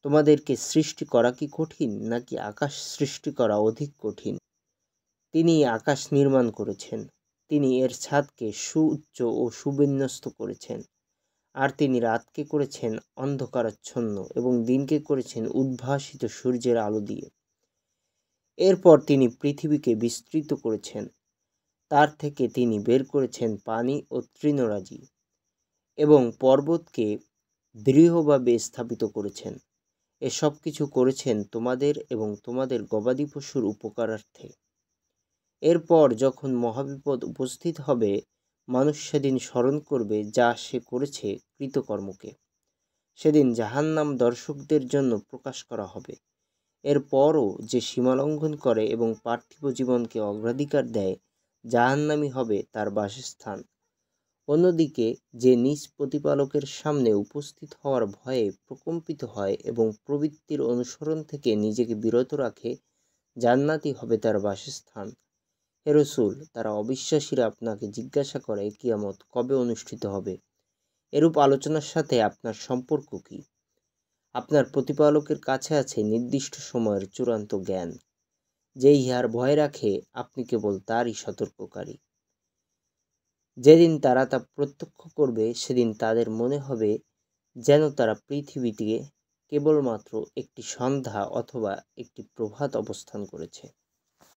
তোমাদেরকে সৃষ্টি করা কি কঠিন, নাকি আকাশ সৃষ্টি করা অধিক কঠিন? তিনি আকাশ নির্মাণ করেছেন, তিনি এর ছাদকে সুউচ্চ ও সুবিন্যস্ত করেছেন। আর তিনি রাতকে করেছেন অন্ধকারাচ্ছন্ন এবং দিনকে করেছেন উদ্ভাসিত সূর্যের আলো দিয়ে। এরপর তিনি পৃথিবীকে বিস্তৃত করেছেন, তার থেকে তিনি বের করেছেন পানি ও তৃণরাজি, এবং পর্বতকে দৃঢ়ভাবে স্থাপিত করেছেন। এসব কিছু করেছেন তোমাদের এবং তোমাদের গবাদি পশুর উপকারার্থে। এরপর যখন মহাবিপদ উপস্থিত হবে, মানুষ সেদিন স্মরণ করবে যা সে করেছে কৃতকর্মকে। সেদিন জাহান্নাম দর্শকদের জন্য প্রকাশ করা হবে। এরপরও যে সীমালঙ্ঘন করে এবং পার্থিব জীবনকে অগ্রাধিকার দেয়, জাহান্নামই হবে তার বাসস্থান। অন্যদিকে যে নিজ প্রতিপালকের সামনে উপস্থিত হওয়ার ভয়ে প্রকম্পিত হয় এবং প্রবৃত্তির অনুসরণ থেকে নিজেকে বিরত রাখে, জান্নাতই হবে তার বাসস্থান। হে রাসূল, তারা অবিশ্বাসীরা আপনাকে জিজ্ঞাসা করে কিয়ামত কবে অনুষ্ঠিত হবে। এরূপ আলোচনার সাথে আপনার সম্পর্ক কি? আপনার প্রতিপালকের কাছে আছে নির্দিষ্ট সময়ের চূড়ান্ত জ্ঞান। যে ইহার ভয় রাখে, আপনি কেবল তারই সতর্ককারী। যেদিন তারা তা প্রত্যক্ষ করবে, সেদিন তাদের মনে হবে যেন তারা পৃথিবীতে কেবলমাত্র একটি সন্ধ্যা অথবা একটি প্রভাত অবস্থান করেছে।